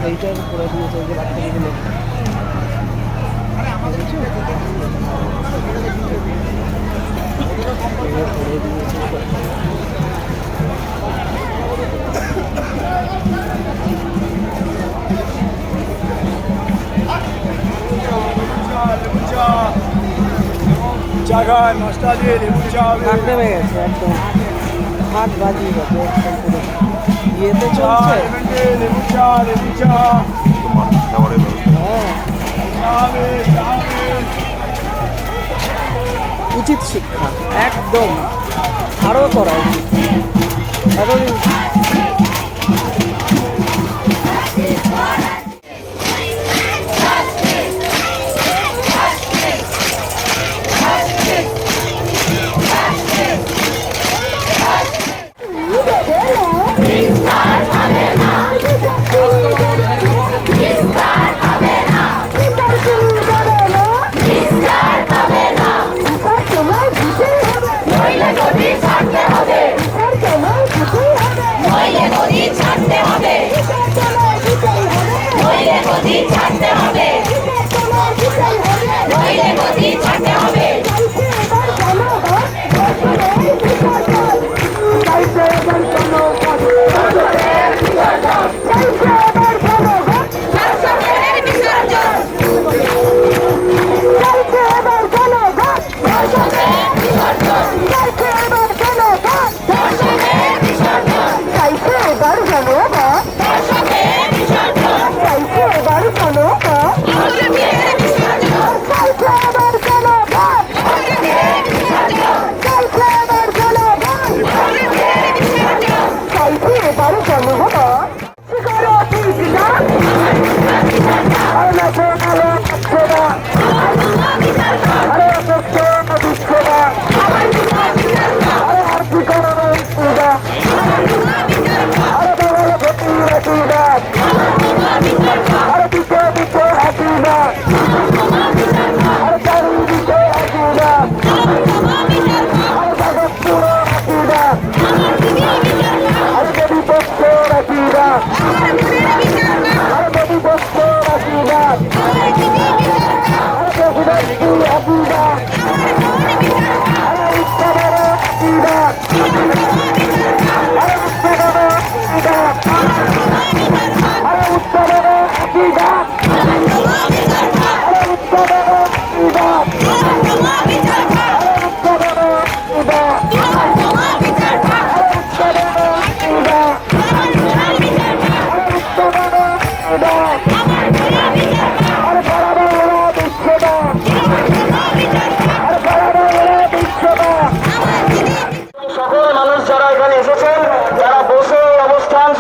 এইটার করে দিয়েছে যে বাচ্চাগুলো করে দিয়েছে। চা খায় নাস্তা দিয়ে লেবু চা হাট নেমে গেছে একদম, হাট বাজিয়ে গেছে একদম পুরো ইয়েতে চলছে। লেবু চা হ্যাঁ উচিত শিক্ষা একদম আরও করা উচিত। এতদিন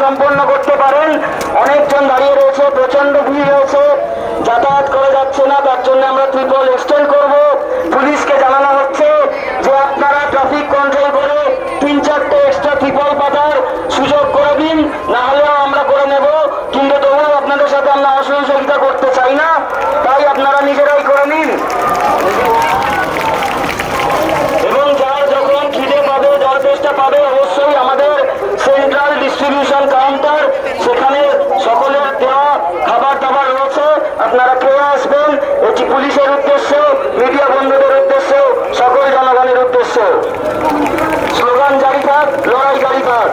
সম্পন্ন করতে পারেন। অনেকজন দাঁড়িয়ে রয়েছে, প্রচন্ড ভিড় রয়েছে, যাতায়াত করা যাচ্ছে না, তার জন্য আমরা ত্রিপল এক্সটেন্ড করব। পুলিশকে জানানো হচ্ছে যে আপনারা ট্রাফিক কন্ট্রোল করে 3-4টে এক্সট্রা ত্রিপল পাতার সুযোগ করে দিন, না হলেও আমরা করে নেব। কিন্তু তবুও আপনাদের সাথে আমরা অসহযোগিতা করতে চাই না, তাই আপনারা নিজেরাই করে নিন। এবং যার যখন খিদে পাবে, যার চেষ্টা পাবে, অবশ্যই আমাদের সেন্ট্রাল ডিস্ট্রিবিউশন কাউন্টার, সেখানে সকলের দেওয়া খাবার দাবার রয়েছে, আপনারা খেয়ে আসবেন। এটি পুলিশের উদ্দেশ্য, মিডিয়া বন্ধুদের উদ্দেশ্য, সকল জনগণের উদ্দেশ্য। স্লোগান জারি থাক, লড়াই জারি থাক।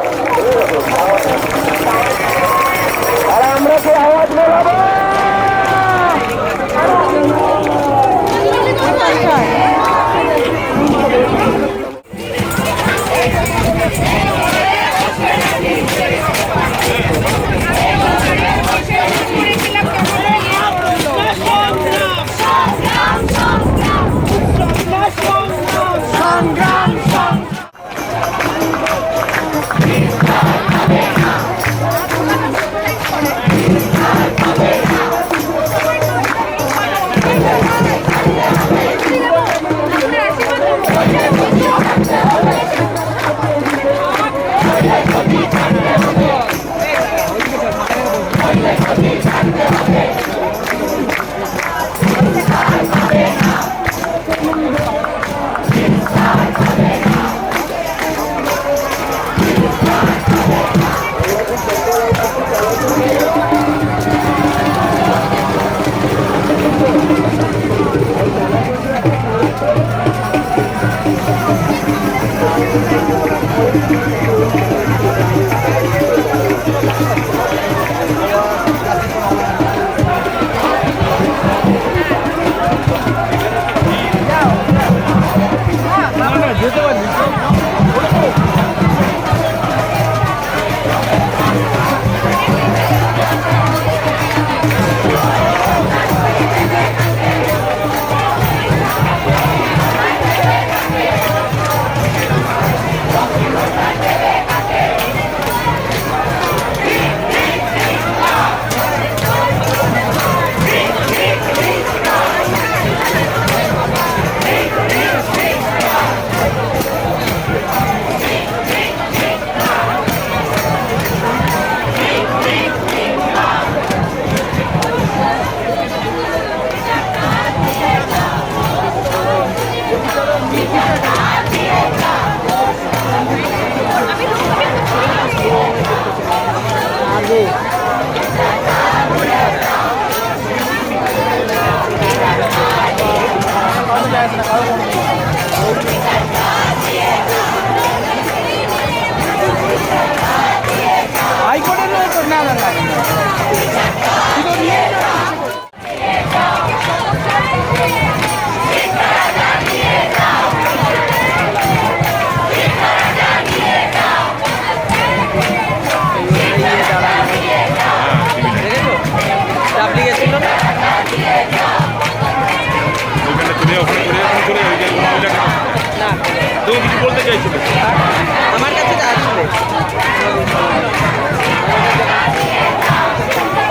আমার কাছে আসবে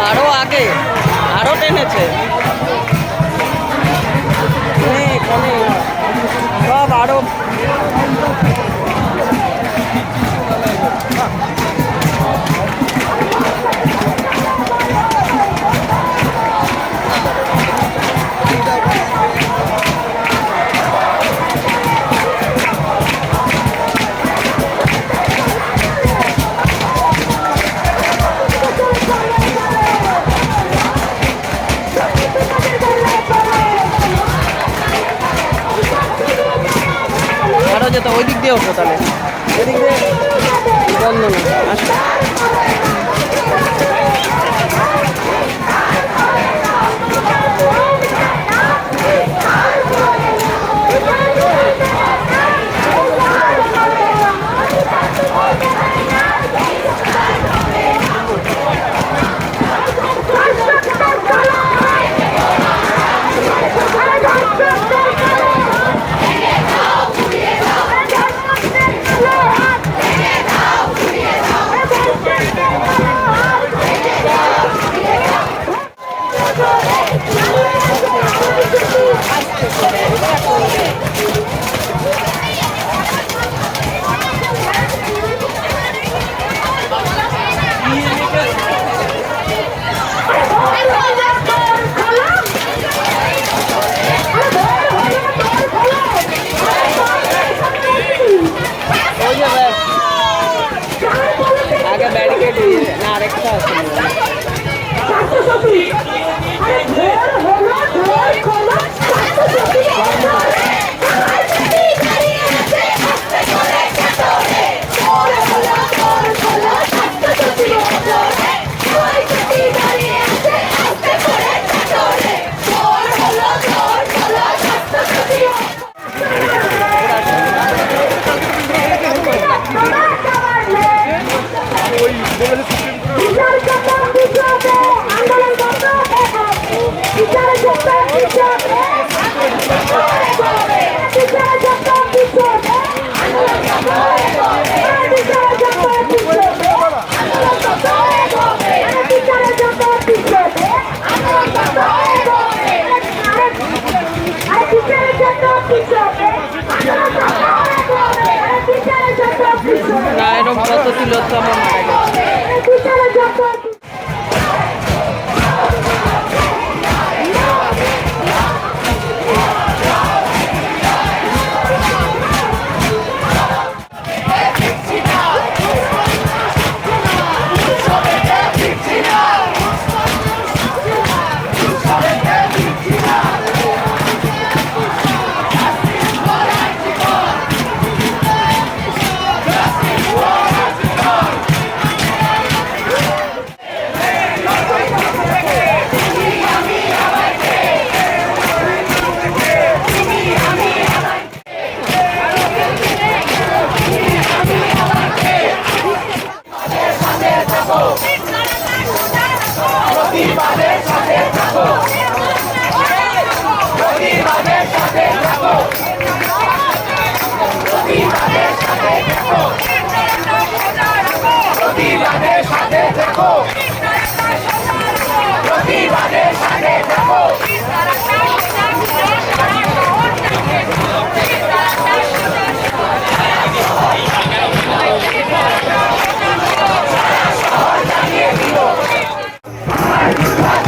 আরো আগে আরো টেনেছে অনেক অনেক সব আরো আরো যেত ওই দিক দিয়ে ওঠো তাহলে ওই দিক দিয়ে বন্ধ না আসো আগে ব্যারিকেড না আরেকটা আছে না এরকম কত তিলোত্তমা মারা গেছে Bye.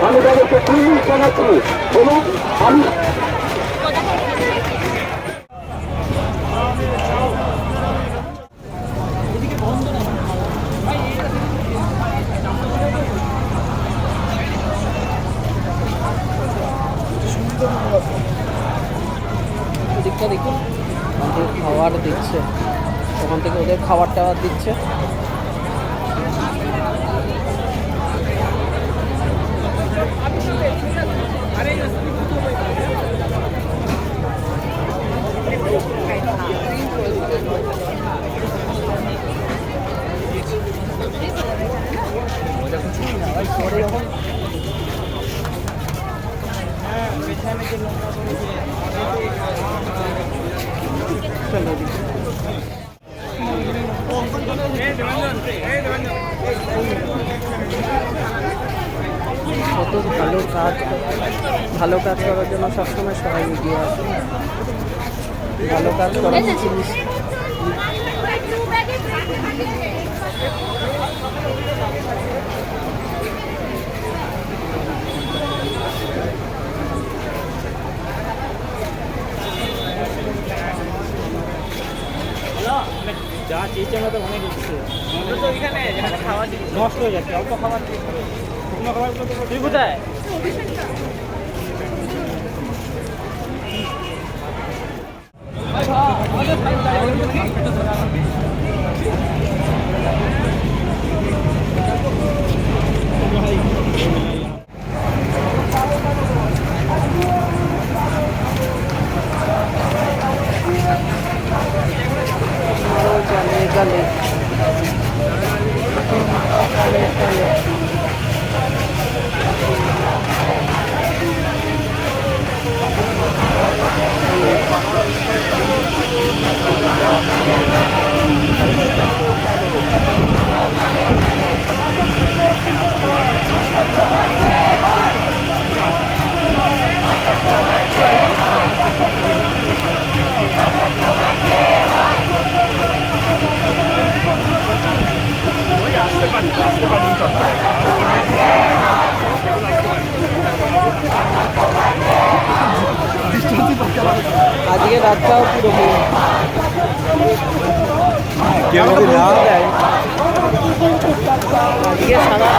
আমি তাদেরকে পুলিশ জানাচ্ছি এবং আমি দিকটা দেখুন, ওখান থেকে খাবার দিচ্ছে, ওখান থেকে ওদের খাবার টাবার দিচ্ছে। কত ভালো কাজ করার জন্য সবসময় সবাই এগিয়ে আসে। ভালো কাজ করার জিনিস যা চেয়েছে আমরা তো অনেক এসেছে তো এখানে খাওয়া নষ্ট হয়ে যাচ্ছে, অল্প খাবার শুকনো খাবারগুলো তো তুই কোথায় গালে আজকে রাতটাও পুরো আজকে সারা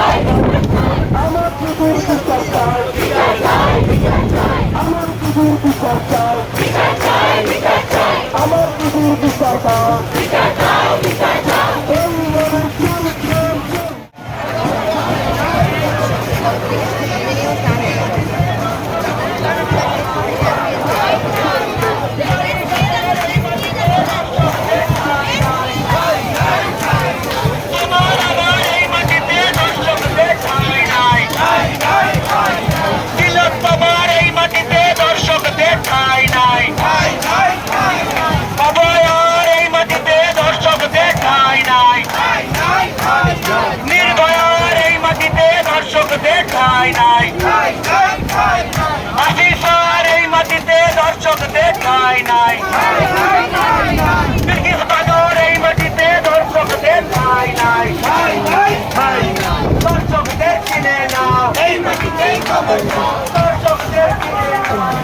দেখায় নাই, আসিফার এই মাটিতে দর্শক দেখায় নাই, বিলকিস বানর এই মাটিতে দর্শক দেখায় নাই, দর্শকদের চিনে নাও এই মাটিতে দর্শকদের চিনে নাও।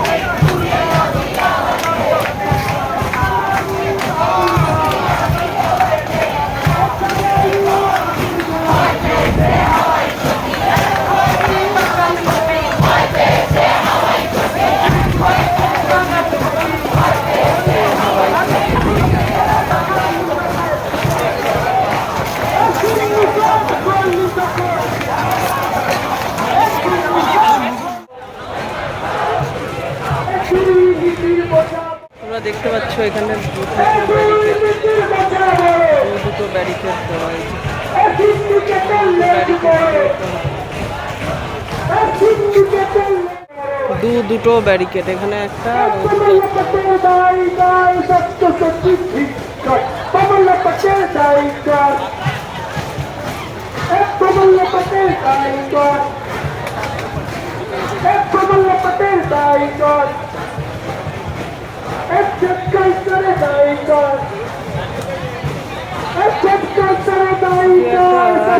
তোমরা দেখতে পাচ্ছ এখানে দুটো ব্যারিকেড দেওয়া হয়েছে। দুটো ব্যারিকেড, এখানে একটা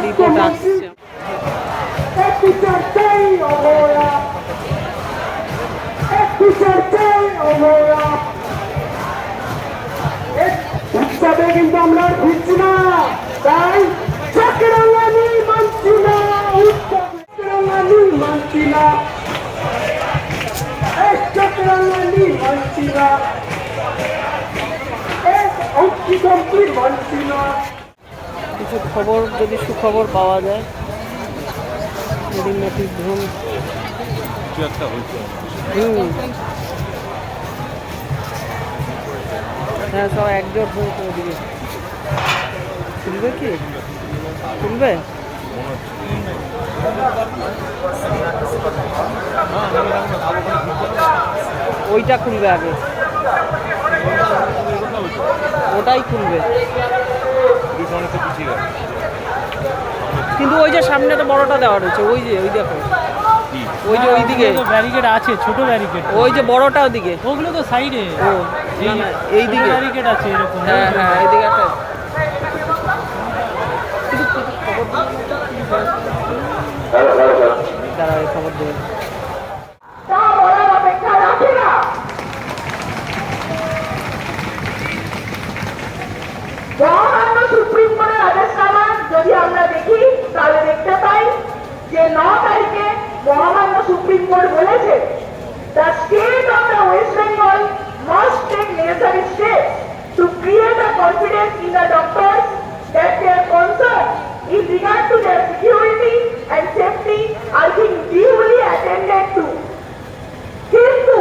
রিপোর্ট আসছে। উৎসবে কিন্তু আমরা ফিরছি না, তাই চক্রাঙ্গানি মানছি না, চক্রাঙ্গানি মানছি না, চক্রাঙ্গানি মানছি না, অঙ্কিতম্পির মানছি না। কিছু খবর যদি সুখবর পাওয়া যায়, যদি নোটিশ ধরুন হ্যাঁ সব একজোট হয়েছে ওদিকে। খুলবে কি? খুলবে? ওইটা খুলবে আগে, ওটাই খুলবে। কিন্তু ওই যে সামনে তো বড়টা দেওয়া রয়েছে, ওই যে ওই দেখো, ওই যে ওইদিকে ব্যারিকেড আছে, ছোট ব্যারিকেড, ওই যে বড়টা ওদিকে, ওগুলো তো সাইডে। ও না না এইদিকে ব্যারিকেড আছে এরকম। হ্যাঁ হ্যাঁ এইদিকে একটা। দাঁড়াও এই খবর দেবে। তা বলার অপেক্ষা রাখে না। মহামান্য সুপ্রিম কোর্টের আদেশনামা যদি আমরা দেখি তাহলে দেখতে পাই যে 9 তারিখে মহামান্য সুপ্রিম কোর্ট বলেছে the state of the West Bengal must take necessary steps to create a confidence in the doctors that their concern in regard to their security and safety are being duly attended to. কিন্তু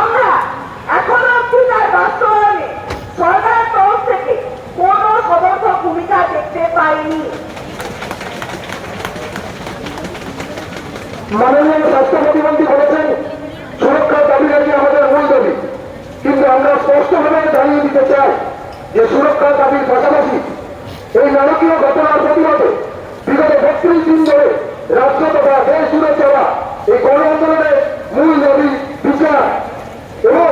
আমরা এখনো অব্দি তার বাস্তবায়নে সরকারের তরফ থেকে কোনো সমর্থক ভূমিকা দেখতে পাইনি। মাননীয় স্বাস্থ্য প্রতিমন্ত্রী বলেছেন সুরক্ষার দাবি নাকি আমাদের মূল দাবি, কিন্তু আমরা স্পষ্টভাবে জানিয়ে দিতে চাই যে সুরক্ষার দাবির পাশাপাশি এই নারকীয় ঘটনার প্রতিবাদে বিগত 32 দিন ধরে রাজ্য তথা দেশ জুড়ে চলা এই গণ আন্দোলনের মূল দাবি বিচার এবং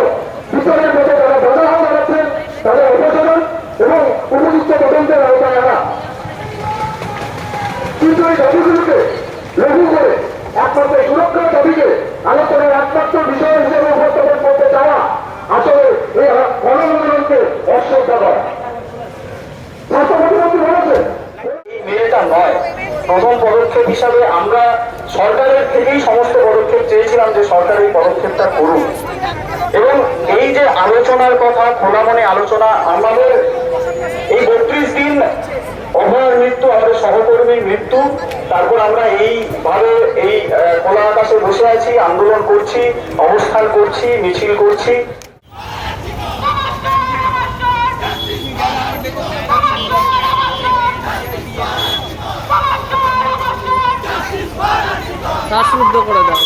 বিচারের মধ্যে যারা বাধা হয়ে দাঁড়াচ্ছেন তাদের অপসারণ এবং উপযুক্ত তদন্তের আওতায় আনা। কিন্তু এই দাবিগুলোকে লঘু করে একমাত্র সুরক্ষার দাবিকে আলোচনার একমাত্র বিষয় হিসেবে উপস্থাপন করতে চাওয়া আসলে এই গণ আন্দোলনকে অশ্রদ্ধা করা। স্বাস্থ্য প্রতিমন্ত্রী বলেছেন মেয়েটা নয়, প্রথম পদক্ষেপ হিসাবে আমরা সরকারের থেকেই সমস্ত পদক্ষেপ চেয়েছিলাম যে সরকার এই পদক্ষেপটা করুন এবং এই যে আলোচনার কথা, খোলা মনে আলোচনা, আমাদের এই 32 দিন অভয়ের মৃত্যু, আমাদের সহকর্মীর মৃত্যু, তারপর আমরা এইভাবে এই খোলা আকাশে বসে আছি, আন্দোলন করছি, অবস্থান করছি, মিছিল করছি। শ্বাসরুদ্ধ করে দাও।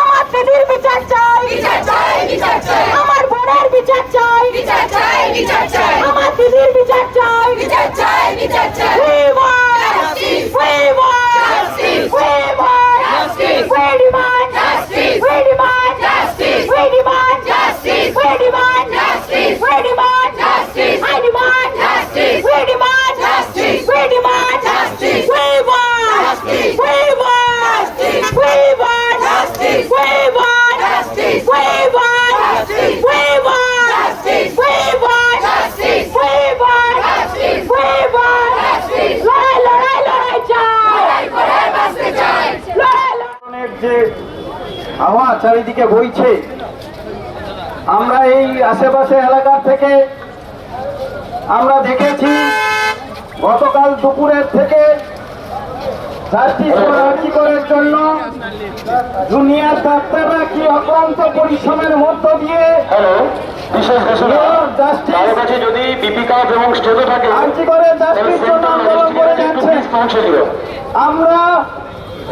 আমার দিদির বিচার চাই, আমার বোনের বিচার চাই, আমার দিদির বিচার চাই, We want justice. We demand justice. We demand justice. We demand justice. We demand justice. We demand justice. We demand justice. We demand justice. I demand justice. We demand justice. We demand justice. We want justice. We want justice. We want justice. We want justice. We want justice. We want justice. We want justice. We want justice. We want justice. লড়াই লড়াই লড়াই চাই, লড়াই করে বাঁচতে চাই, লড়াই লড়াই। যে হাওয়া চারিদিকে বইছে, আমরা এই আশেপাশে এলাকার থেকে আমরা দেখেছি গতকাল দুপুরের থেকে করার জন্য দুনিয়ার ডাক্তাররা কি অক্লান্ত পরিশ্রমের মধ্য দিয়ে বিশেষ ঘোষণা, কারো কাছে যদি বিপি কার্ড এবং স্টোরে থাকে জাস্টিস জন্য আন্দোলন করে যাচ্ছে। আমরা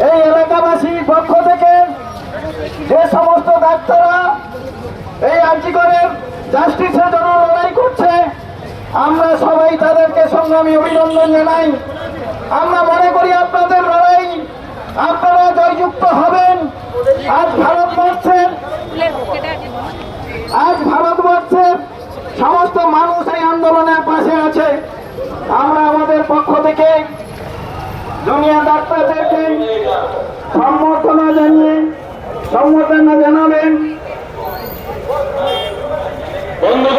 এই এলাকাবাসীর পক্ষ থেকে যে সমস্ত ডাক্তাররা এই আর্জিকরের জাস্টিসের জন্য লড়াই করছে আমরা সবাই তাদেরকে সংগ্রামী অভিনন্দন জানাই। আমরা মনে করি আপনাদের লড়াই আপনারা জয়যুক্ত হবেন। আজ ভারতবর্ষের সমস্ত মানুষ এই আন্দোলনের পাশে আছে। আমরা আমাদের পক্ষ থেকে জুনিয়র ডাক্তারদেরকে সম্বর্ধনা জানাবেন। বন্ধুগণ